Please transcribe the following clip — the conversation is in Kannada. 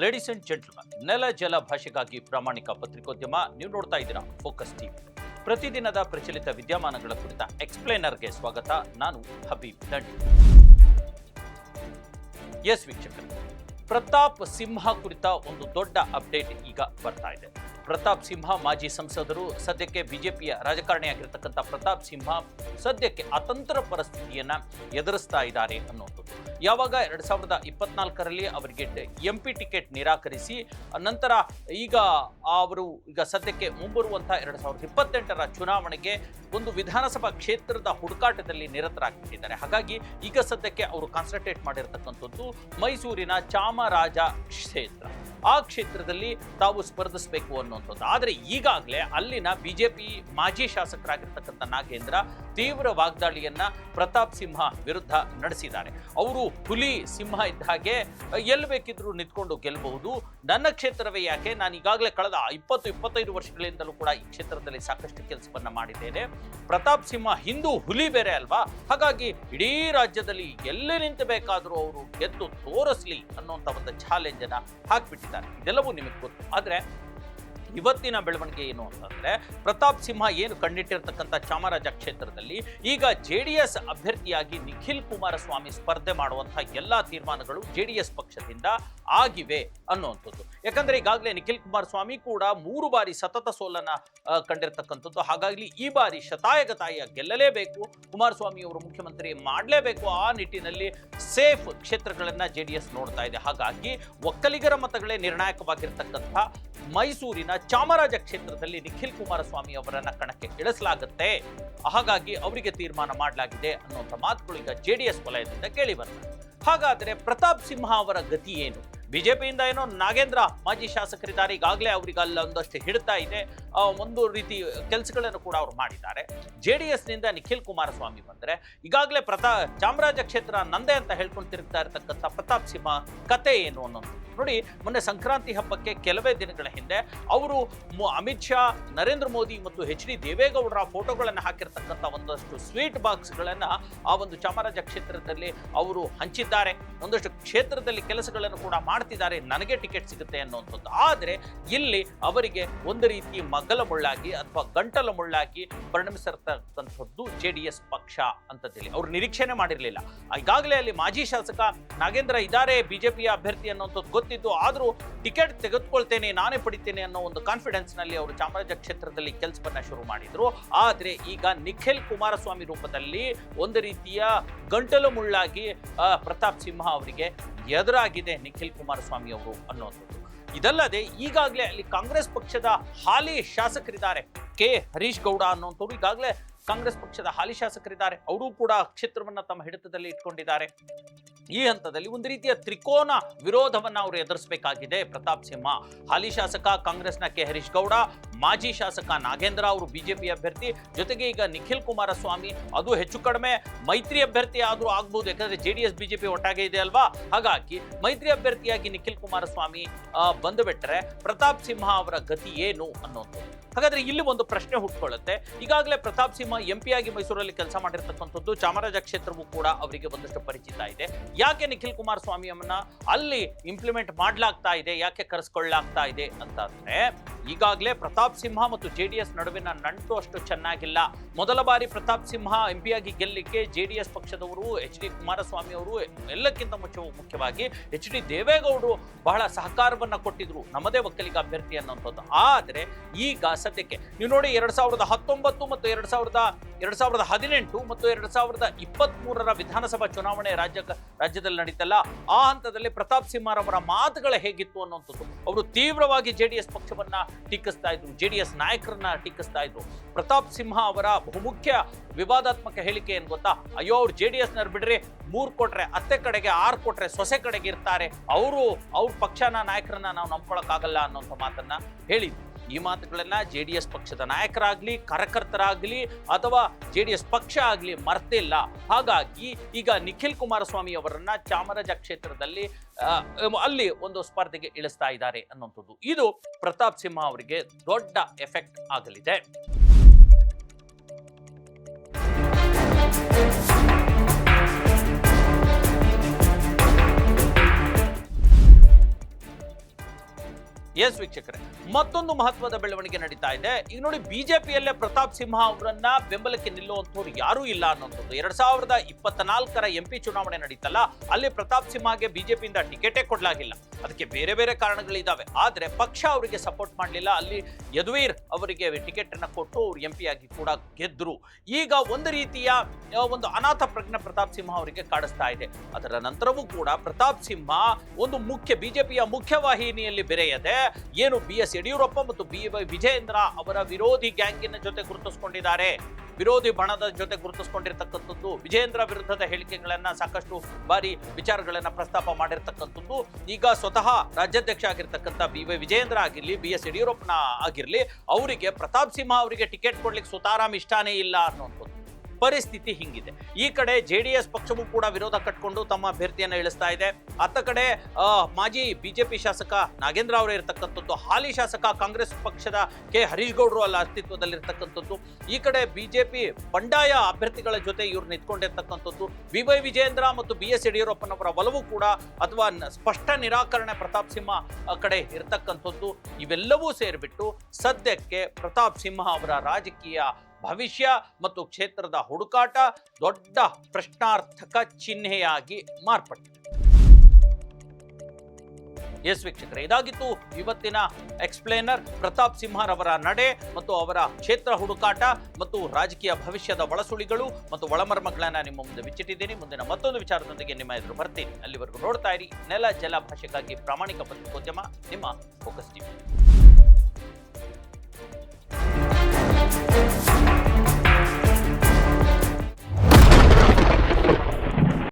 ಲೇಡೀಸ್ ಅಂಡ್ ಜೆಂಟಲ್ಮನ್, ನೆಲ ಜಲ ಭಾಷೆಗಾಗಿ ಪ್ರಾಮಾಣಿಕ ಪತ್ರಿಕೋದ್ಯಮ. ನೀವು ನೋಡ್ತಾ ಇದ್ದೀರಾ ಫೋಕಸ್ ಟಿವಿ. ಪ್ರತಿದಿನದ ಪ್ರಚಲಿತ ವಿದ್ಯಮಾನಗಳ ಕುರಿತ ಎಕ್ಸ್ಪ್ಲೇನರ್ಗೆ ಸ್ವಾಗತ. ನಾನು ಹಬೀಬ್ ದಂಡಿ. ಎಸ್ ವೀಕ್ಷಕರು, ಪ್ರತಾಪ್ ಸಿಂಹ ಕುರಿತ ಒಂದು ದೊಡ್ಡ ಅಪ್ಡೇಟ್ ಈಗ ಬರ್ತಾ ಇದೆ. ಪ್ರತಾಪ್ ಸಿಂಹ ಮಾಜಿ ಸಂಸದರು, ಸದ್ಯಕ್ಕೆ ಬಿಜೆಪಿಯ ರಾಜಕಾರಣಿಯಾಗಿರ್ತಕ್ಕಂಥ ಪ್ರತಾಪ್ ಸಿಂಹ ಸದ್ಯಕ್ಕೆ ಅತಂತ್ರ ಪರಿಸ್ಥಿತಿಯನ್ನ ಎದುರಿಸ್ತಾ ಇದ್ದಾರೆ ಅನ್ನೋದು. ಯಾವಾಗ 2024ರಲ್ಲಿ ಅವರಿಗೆ ಎಂಪಿ ಟಿಕೆಟ್ ನಿರಾಕರಿಸಿ ನಂತರ ಈಗ ಸದ್ಯಕ್ಕೆ ಮುಂಬರುವಂತಹ 2028ರ ಚುನಾವಣೆಗೆ ಒಂದು ವಿಧಾನಸಭಾ ಕ್ಷೇತ್ರದ ಹುಡುಕಾಟದಲ್ಲಿ ನಿರತರಾಗ್ತಿದ್ದಾರೆ. ಹಾಗಾಗಿ ಈಗ ಸದ್ಯಕ್ಕೆ ಅವರು ಕಾನ್ಸಂಟ್ರೇಟ್ ಮಾಡಿರ್ತಕ್ಕಂಥದ್ದು ಮೈಸೂರಿನ ಚಾಮರಾಜ ಕ್ಷೇತ್ರ. ಆ ಕ್ಷೇತ್ರದಲ್ಲಿ ತಾವು ಸ್ಪರ್ಧಿಸಬೇಕು ಅನ್ನುವಂಥದ್ದು. ಆದರೆ ಈಗಾಗಲೇ ಅಲ್ಲಿನ ಬಿಜೆಪಿ ಮಾಜಿ ಶಾಸಕರಾಗಿರ್ತಕ್ಕಂಥ ನಾಗೇಂದ್ರ ತೀವ್ರ ವಾಗ್ದಾಳಿಯನ್ನ ಪ್ರತಾಪ್ ಸಿಂಹ ವಿರುದ್ಧ ನಡೆಸಿದ್ದಾರೆ. ಅವರು ಹುಲಿ ಸಿಂಹ ಇದ್ದ ಹಾಗೆ ಎಲ್ಲಿ ಬೇಕಿದ್ರು ನಿಂತ್ಕೊಂಡು ಗೆಲ್ಲಬಹುದು, ನನ್ನ ಕ್ಷೇತ್ರವೇ ಯಾಕೆ, ನಾನು ಈಗಾಗಲೇ ಕಳೆದ 20-25 ವರ್ಷಗಳಿಂದಲೂ ಕೂಡ ಈ ಕ್ಷೇತ್ರದಲ್ಲಿ ಸಾಕಷ್ಟು ಕೆಲಸವನ್ನ ಮಾಡಿದ್ದೇನೆ. ಪ್ರತಾಪ್ ಸಿಂಹ ಹಿಂದೂ ಹುಲಿ ಬೇರೆ ಅಲ್ವಾ, ಹಾಗಾಗಿ ಇಡೀ ರಾಜ್ಯದಲ್ಲಿ ಎಲ್ಲಿ ನಿಂತು ಬೇಕಾದರೂ ಅವರು ಗೆದ್ದು ತೋರಿಸ್ಲಿ ಅನ್ನುವಂಥ ಒಂದು ಚಾಲೆಂಜ್ ಅನ್ನ ಹಾಕ್ಬಿಟ್ಟಿದ್ದಾರೆ. ಇದೆಲ್ಲವೂ ನಿಮಗೆ ಗೊತ್ತು. ಆದ್ರೆ ಇವತ್ತಿನ ಬೆಳವಣಿಗೆ ಏನು ಅಂತಂದ್ರೆ, ಪ್ರತಾಪ್ ಸಿಂಹ ಏನು ಕಂಡಿಟ್ಟಿರ್ತಕ್ಕಂಥ ಚಾಮರಾಜ ಕ್ಷೇತ್ರದಲ್ಲಿ ಈಗ JDS ಅಭ್ಯರ್ಥಿಯಾಗಿ ನಿಖಿಲ್ ಕುಮಾರಸ್ವಾಮಿ ಸ್ಪರ್ಧೆ ಮಾಡುವಂತಹ ಎಲ್ಲಾ ತೀರ್ಮಾನಗಳು JDS ಪಕ್ಷದಿಂದ ಆಗಿವೆ ಅನ್ನುವಂಥದ್ದು. ಯಾಕಂದ್ರೆ ಈಗಾಗಲೇ ನಿಖಿಲ್ ಕುಮಾರಸ್ವಾಮಿ ಕೂಡ 3 ಬಾರಿ ಸತತ ಸೋಲನ್ನ ಕಂಡಿರ್ತಕ್ಕಂಥದ್ದು. ಹಾಗಾಗಿ ಈ ಬಾರಿ ಶತಾಯಗತಾಯ ಗೆಲ್ಲಲೇಬೇಕು, ಕುಮಾರಸ್ವಾಮಿ ಅವರು ಮುಖ್ಯಮಂತ್ರಿ ಮಾಡಲೇಬೇಕು. ಆ ನಿಟ್ಟಿನಲ್ಲಿ ಸೇಫ್ ಕ್ಷೇತ್ರಗಳನ್ನ JDS ನೋಡ್ತಾ ಇದೆ. ಹಾಗಾಗಿ ಒಕ್ಕಲಿಗರ ಮತಗಳೇ ನಿರ್ಣಾಯಕವಾಗಿರ್ತಕ್ಕಂಥ ಮೈಸೂರಿನ ಚಾಮರಾಜ ಕ್ಷೇತ್ರದಲ್ಲಿ ನಿಖಿಲ್ ಕುಮಾರಸ್ವಾಮಿ ಅವರನ್ನ ಕಣಕ್ಕೆ ಇಳಿಸಲಾಗುತ್ತೆ. ಹಾಗಾಗಿ ಅವರಿಗೆ ತೀರ್ಮಾನ ಮಾಡಲಾಗಿದೆ ಅನ್ನುವಂಥ ಮಾತುಗಳು ಈಗ JDS ವಲಯದಿಂದ ಕೇಳಿ ಬರ್ತದೆ. ಹಾಗಾದ್ರೆ ಪ್ರತಾಪ್ ಸಿಂಹ ಅವರ ಗತಿ ಏನು? ಬಿಜೆಪಿಯಿಂದ ಏನೋ ನಾಗೇಂದ್ರ ಮಾಜಿ ಶಾಸಕರಿದ್ದಾರೆ, ಈಗಾಗಲೇ ಅವ್ರಿಗೆ ಅಲ್ಲಿ ಒಂದಷ್ಟು ಹಿಡ್ತಾ ಇದೆ, ಒಂದು ರೀತಿ ಕೆಲಸಗಳನ್ನು ಕೂಡ ಅವ್ರು ಮಾಡಿದ್ದಾರೆ. JDS ನಿಂದ ನಿಖಿಲ್ ಕುಮಾರಸ್ವಾಮಿ ಬಂದ್ರೆ ಈಗಾಗಲೇ ಚಾಮರಾಜ ಕ್ಷೇತ್ರ ನಂದೇ ಅಂತ ಹೇಳ್ಕೊಂಡು ತಿರುಗ್ತಾ ಇರತಕ್ಕಂಥ ಪ್ರತಾಪ್ ಸಿಂಹ ಕತೆ ಏನು ಅನ್ನೋದು ನೋಡಿ. ಮೊನ್ನೆ ಸಂಕ್ರಾಂತಿ ಹಬ್ಬಕ್ಕೆ ಕೆಲವೇ ದಿನಗಳ ಹಿಂದೆ ಅವರು ಅಮಿತ್ ಶಾ, ನರೇಂದ್ರ ಮೋದಿ ಮತ್ತು HD ದೇವೇಗೌಡರ ಫೋಟೋಗಳನ್ನು ಹಾಕಿರ್ತಕ್ಕಂಥ ಒಂದಷ್ಟು ಸ್ವೀಟ್ ಬಾಕ್ಸ್ಗಳನ್ನ ಆ ಒಂದು ಚಾಮರಾಜ ಕ್ಷೇತ್ರದಲ್ಲಿ ಅವರು ಹಂಚಿದ್ದಾರೆ. ಒಂದಷ್ಟು ಕ್ಷೇತ್ರದಲ್ಲಿ ಕೆಲಸಗಳನ್ನು ಕೂಡ ಮಾಡ್ತಿದ್ದಾರೆ, ನನಗೆ ಟಿಕೆಟ್ ಸಿಗುತ್ತೆ ಅನ್ನುವಂಥದ್ದು. ಆದರೆ ಇಲ್ಲಿ ಅವರಿಗೆ ಒಂದು ರೀತಿ ಮಗ್ಗಲ ಮುಳ್ಳಾಗಿ ಅಥವಾ ಗಂಟಲ ಮುಳ್ಳಾಗಿ ಪರಿಣಮಿಸಿರ್ತಕ್ಕಂಥದ್ದು JDS ಪಕ್ಷ ಅಂತೇಳಿ ಅವ್ರು ನಿರೀಕ್ಷೆನೆ ಮಾಡಿರಲಿಲ್ಲ. ಈಗಾಗಲೇ ಅಲ್ಲಿ ಮಾಜಿ ಶಾಸಕ ನಾಗೇಂದ್ರ ಇದ್ದಾರೆ, ಬಿಜೆಪಿಯ ಅಭ್ಯರ್ಥಿ ಅನ್ನುವಂಥದ್ದು ಗೊತ್ತಿದ್ದು, ಆದ್ರೂ ಟಿಕೆಟ್ ತೆಗೆದುಕೊಳ್ತೇನೆ, ನಾನೇ ಪಡಿತೇನೆ ಅನ್ನೋ ಒಂದು ಕಾನ್ಫಿಡೆನ್ಸ್ ನಲ್ಲಿ ಅವರು ಚಾಮರಾಜ ಕ್ಷೇತ್ರದಲ್ಲಿ ಕೆಲಸವನ್ನ ಶುರು ಮಾಡಿದ್ರು. ಆದ್ರೆ ಈಗ ನಿಖಿಲ್ ಕುಮಾರಸ್ವಾಮಿ ರೂಪದಲ್ಲಿ ಒಂದು ರೀತಿಯ ಗಂಟಲು ಮುಳ್ಳಾಗಿ ಪ್ರತಾಪ್ ಸಿಂಹ ಅವರಿಗೆ ಎದುರಾಗಿದೆ ನಿಖಿಲ್ ಕುಮಾರಸ್ವಾಮಿ ಅವರು ಅನ್ನುವಂಥದ್ದು. ಇದಲ್ಲದೆ ಈಗಾಗಲೇ ಅಲ್ಲಿ ಕಾಂಗ್ರೆಸ್ ಪಕ್ಷದ ಹಾಲಿ ಶಾಸಕರಿದ್ದಾರೆ, ಹರೀಶ್ ಗೌಡ ಅನ್ನುವಂಥವ್ರು ಈಗಾಗಲೇ ಕಾಂಗ್ರೆಸ್ ಪಕ್ಷದ ಹಾಲಿ ಶಾಸಕರಿದ್ದಾರೆ. ಅವರು ಕೂಡ ಕ್ಷೇತ್ರವನ್ನ ತಮ್ಮ ಹಿಡಿತದಲ್ಲಿ ಇಟ್ಕೊಂಡಿದ್ದಾರೆ. ಈ ಹಂತದಲ್ಲಿ ಒಂದು ರೀತಿಯ ತ್ರಿಕೋನ ವಿರೋಧವನ್ನ ಅವರು ಎದುರಿಸಬೇಕಾಗಿದೆ ಪ್ರತಾಪ್ ಸಿಂಹ. ಹಾಲಿ ಶಾಸಕ ಕಾಂಗ್ರೆಸ್ನ ಹರೀಶ್ ಗೌಡ, ಮಾಜಿ ಶಾಸಕ ನಾಗೇಂದ್ರ ಅವರು ಬಿಜೆಪಿ ಅಭ್ಯರ್ಥಿ, ಜೊತೆಗೆ ಈಗ ನಿಖಿಲ್ ಕುಮಾರಸ್ವಾಮಿ, ಅದು ಹೆಚ್ಚು ಕಡಿಮೆ ಮೈತ್ರಿ ಅಭ್ಯರ್ಥಿ ಆದ್ರೂ ಆಗ್ಬಹುದು, ಯಾಕಂದ್ರೆ JDS ಬಿಜೆಪಿ ಒಟ್ಟಾಗೆ ಇದೆ ಅಲ್ವಾ. ಹಾಗಾಗಿ ಮೈತ್ರಿ ಅಭ್ಯರ್ಥಿಯಾಗಿ ನಿಖಿಲ್ ಕುಮಾರಸ್ವಾಮಿ ಬಂದು ಬಿಟ್ರೆ ಪ್ರತಾಪ್ ಸಿಂಹ ಅವರ ಗತಿ ಏನು ಅನ್ನೋದು. ಹಾಗಾದ್ರೆ ಇಲ್ಲಿ ಒಂದು ಪ್ರಶ್ನೆ ಹುಟ್ಕೊಳ್ಳುತ್ತೆ. ಈಗಾಗಲೇ ಪ್ರತಾಪ್ ಸಿಂಹ MP ಆಗಿ ಮೈಸೂರಲ್ಲಿ ಕೆಲಸ ಮಾಡಿರ್ತಕ್ಕಂಥದ್ದು, ಚಾಮರಾಜ ಕ್ಷೇತ್ರವೂ ಕೂಡ ಅವರಿಗೆ ಒಂದಷ್ಟು ಪರಿಚಿತ ಇದೆ. ಯಾಕೆ ನಿಖಿಲ್ ಕುಮಾರಸ್ವಾಮಿಯನ್ನ ಅಲ್ಲಿ ಇಂಪ್ಲಿಮೆಂಟ್ ಮಾಡ್ಲಾಗ್ತಾ ಇದೆ, ಯಾಕೆ ಕರೆಸ್ಕೊಳ್ಳಲಾಗ್ತಾ ಇದೆ ಅಂತಂದ್ರೆ, ಈಗಾಗಲೇ ಪ್ರತಾಪ್ ಸಿಂಹ ಮತ್ತು JDS ನಡುವಿನ ನಂಟು ಅಷ್ಟು ಚೆನ್ನಾಗಿಲ್ಲ. ಮೊದಲ ಬಾರಿ ಪ್ರತಾಪ್ ಸಿಂಹ MP ಆಗಿ ಗೆಲ್ಲಲಿಕ್ಕೆ JDS ಪಕ್ಷದವರು, HD ಕುಮಾರಸ್ವಾಮಿ ಅವರು, ಎಲ್ಲಕ್ಕಿಂತ ಮುಖ್ಯವಾಗಿ HD ದೇವೇಗೌಡರು ಬಹಳ ಸಹಕಾರವನ್ನ ಕೊಟ್ಟಿದ್ರು, ನಮ್ಮದೇ ಒಕ್ಕಲಿಗ ಅಭ್ಯರ್ಥಿ ಅನ್ನುವಂಥದ್ದು. ಆದ್ರೆ ಈಗ ಸದ್ಯಕ್ಕೆ ನೀವು ನೋಡಿ, 2019 ಮತ್ತು 2018 ಮತ್ತು 2023ರ ವಿಧಾನಸಭಾ ಚುನಾವಣೆ ರಾಜ್ಯದಲ್ಲಿ ನಡೀತಲ್ಲ, ಆ ಹಂತದಲ್ಲಿ ಪ್ರತಾಪ್ ಸಿಂಹರವರ ಮಾತುಗಳ ಹೇಗಿತ್ತು ಅನ್ನುವಂಥದ್ದು. ಅವರು ತೀವ್ರವಾಗಿ JDS ಪಕ್ಷವನ್ನ ಟೀಕಿಸ್ತಾ ಇದ್ರು, JDS ನಾಯಕರನ್ನ ಟೀಕಿಸ್ತಾ ಇದ್ರು. ಪ್ರತಾಪ್ ಸಿಂಹ ಅವರ ಬಹುಮುಖ್ಯ ವಿವಾದಾತ್ಮಕ ಹೇಳಿಕೆ ಏನ್ ಗೊತ್ತಾ? ಅಯ್ಯೋ, ಅವ್ರು JDS ನರ್ ಬಿಡ್ರಿ, 3 ಕೊಟ್ರೆ ಅತ್ತೆ ಕಡೆಗೆ, 6 ಕೊಟ್ರೆ ಸೊಸೆ ಕಡೆಗೆ ಇರ್ತಾರೆ, ಅವ್ರ ಪಕ್ಷನ ನಾಯಕರನ್ನ ನಾವು ನಂಬ್ಕೊಳಕ್ ಆಗಲ್ಲ ಅನ್ನೋಂಥ ಮಾತನ್ನ ಹೇಳಿದ್ರು. ಈ ಮಾತುಗಳನ್ನ JDS ಪಕ್ಷದ ನಾಯಕರಾಗ್ಲಿ, ಕಾರ್ಯಕರ್ತರಾಗ್ಲಿ ಅಥವಾ JDS ಪಕ್ಷ ಆಗ್ಲಿ ಮರ್ತಿಲ್ಲ. ಹಾಗಾಗಿ ಈಗ ನಿಖಿಲ್ ಕುಮಾರಸ್ವಾಮಿ ಅವರನ್ನ ಚಾಮರಾಜ ಕ್ಷೇತ್ರದಲ್ಲಿ ಅಲ್ಲಿ ಒಂದು ಸ್ಪರ್ಧೆಗೆ ಇಳಿಸ್ತಾ ಇದ್ದಾರೆ ಅನ್ನುವಂಥದ್ದು. ಇದು ಪ್ರತಾಪ್ ಸಿಂಹ ಅವರಿಗೆ ದೊಡ್ಡ ಎಫೆಕ್ಟ್ ಆಗಲಿದೆ. ಎಸ್ ವೀಕ್ಷಕರೇ, ಮತ್ತೊಂದು ಮಹತ್ವದ ಬೆಳವಣಿಗೆ ನಡೀತಾ ಇದೆ. ಈಗ ನೋಡಿ, ಬಿಜೆಪಿಯಲ್ಲೇ ಪ್ರತಾಪ್ ಸಿಂಹ ಅವರನ್ನ ಬೆಂಬಲಕ್ಕೆ ನಿಲ್ಲುವಂತವ್ರು ಯಾರೂ ಇಲ್ಲ ಅನ್ನೋಂಥದ್ದು. 2024 MP ಚುನಾವಣೆ ನಡೀತಲ್ಲ, ಅಲ್ಲಿ ಪ್ರತಾಪ್ ಸಿಂಹಗೆ ಬಿಜೆಪಿಯಿಂದ ಟಿಕೆಟೇ ಕೊಡ್ಲಾಗಿಲ್ಲ. ಅದಕ್ಕೆ ಬೇರೆ ಬೇರೆ ಕಾರಣಗಳಿದ್ದಾವೆ. ಆದ್ರೆ ಪಕ್ಷ ಅವರಿಗೆ ಸಪೋರ್ಟ್ ಮಾಡಲಿಲ್ಲ. ಅಲ್ಲಿ ಯದುವೀರ್ ಅವರಿಗೆ ಟಿಕೆಟ್ ಅನ್ನ ಕೊಟ್ಟು ಅವರು MP ಆಗಿ ಕೂಡ ಗೆದ್ರು. ಈಗ ಒಂದು ರೀತಿಯ ಒಂದು ಅನಾಥ ಪ್ರಜ್ಞೆ ಪ್ರತಾಪ್ ಸಿಂಹ ಅವರಿಗೆ ಕಾಡಿಸ್ತಾ ಇದೆ. ಅದರ ನಂತರವೂ ಕೂಡ ಪ್ರತಾಪ್ ಸಿಂಹ ಒಂದು ಬಿಜೆಪಿಯ ಮುಖ್ಯವಾಹಿನಿಯಲ್ಲಿ ಬೆರೆಯದೆ ಏನು BS ಯಡಿಯೂರಪ್ಪ ಮತ್ತು BY ವಿಜಯೇಂದ್ರ ಅವರ ವಿರೋಧಿ ಗ್ಯಾಂಗಿನ ಜೊತೆ ಗುರುತಿಸಿಕೊಂಡಿದ್ದಾರೆ, ವಿರೋಧಿ ಬಣದ ಜೊತೆ ಗುರುತಿಸಿಕೊಂಡಿರ್ತಕ್ಕಂಥದ್ದು, ವಿಜಯೇಂದ್ರ ವಿರುದ್ಧದ ಹೇಳಿಕೆಗಳನ್ನ ಸಾಕಷ್ಟು ಬಾರಿ ವಿಚಾರಗಳನ್ನ ಪ್ರಸ್ತಾಪ ಮಾಡಿರ್ತಕ್ಕಂಥದ್ದು. ಈಗ ಸ್ವತಃ ರಾಜ್ಯಾಧ್ಯಕ್ಷ ಆಗಿರ್ತಕ್ಕಂಥ BY ವಿಜಯೇಂದ್ರ ಆಗಿರ್ಲಿ, BS ಯಡಿಯೂರಪ್ಪನ ಆಗಿರ್ಲಿ, ಅವರಿಗೆ ಪ್ರತಾಪ್ ಸಿಂಹ ಅವರಿಗೆ ಟಿಕೆಟ್ ಕೊಡ್ಲಿಕ್ಕೆ ಸುತಾರಾಮ್ ಇಷ್ಟಾನೇ ಇಲ್ಲ ಅನ್ನುವಂಥದ್ದು ಪರಿಸ್ಥಿತಿ ಹಿಂಗಿದೆ. ಈ ಕಡೆ JDS ಪಕ್ಷವೂ ಕೂಡ ವಿರೋಧ ಕಟ್ಕೊಂಡು ತಮ್ಮ ಅಭ್ಯರ್ಥಿಯನ್ನು ಇಳಿಸ್ತಾ ಇದೆ. ಅತ್ತ ಕಡೆ ಮಾಜಿ ಬಿಜೆಪಿ ಶಾಸಕ ನಾಗೇಂದ್ರ ಅವರು ಇರತಕ್ಕಂಥದ್ದು, ಹಾಲಿ ಶಾಸಕ ಕಾಂಗ್ರೆಸ್ ಪಕ್ಷದ ಹರೀಶ್ ಗೌಡರು ಅಲ್ಲ ಅಸ್ತಿತ್ವದಲ್ಲಿರ್ತಕ್ಕಂಥದ್ದು. ಈ ಕಡೆ ಬಿಜೆಪಿ ಬಂಡಾಯ ಅಭ್ಯರ್ಥಿಗಳ ಜೊತೆ ಇವ್ರು ನಿಂತ್ಕೊಂಡಿರ್ತಕ್ಕಂಥದ್ದು. BY ವಿಜಯೇಂದ್ರ ಮತ್ತು BS ಯಡಿಯೂರಪ್ಪನವರ ಒಲವು ಕೂಡ ಅಥವಾ ಸ್ಪಷ್ಟ ನಿರಾಕರಣೆ ಪ್ರತಾಪ್ ಸಿಂಹ ಕಡೆ ಇರತಕ್ಕಂಥದ್ದು. ಇವೆಲ್ಲವೂ ಸೇರಿಬಿಟ್ಟು ಸದ್ಯಕ್ಕೆ ಪ್ರತಾಪ್ ಸಿಂಹ ಅವರ ರಾಜಕೀಯ ಭವಿಷ್ಯ ಮತ್ತು ಕ್ಷೇತ್ರದ ಹುಡುಕಾಟ ದೊಡ್ಡ ಪ್ರಶ್ನಾರ್ಥಕ ಚಿಹ್ನೆಯಾಗಿ ಮಾರ್ಪಟ್ಟಿದೆ. ಎಸ್ ವೀಕ್ಷಕರೇ, ಇದಾಗಿತ್ತು ಇವತ್ತಿನ ಎಕ್ಸ್ಪ್ಲೇನರ್. ಪ್ರತಾಪ್ ಸಿಂಹರವರ ನಡೆ ಮತ್ತು ಅವರ ಕ್ಷೇತ್ರ ಹುಡುಕಾಟ ಮತ್ತು ರಾಜಕೀಯ ಭವಿಷ್ಯದ ಒಳಸುಳಿಗಳು ಮತ್ತು ಒಳಮರ್ಮಗಳನ್ನ ನಿಮ್ಮ ಮುಂದೆ ಬಿಚ್ಚಿಟ್ಟಿದ್ದೀನಿ. ಮುಂದಿನ ಮತ್ತೊಂದು ವಿಚಾರದೊಂದಿಗೆ ನಿಮ್ಮ ಎದುರು ಬರ್ತೀನಿ. ಅಲ್ಲಿವರೆಗೂ ನೋಡ್ತಾ ಇರಿ ನೆಲ ಜಲ ಭಾಷೆಗಾಗಿ ಪ್ರಾಮಾಣಿಕ ಪತ್ರಿಕೋದ್ಯಮ, ನಿಮ್ಮ ಫೋಕಸ್ ಟಿವಿ.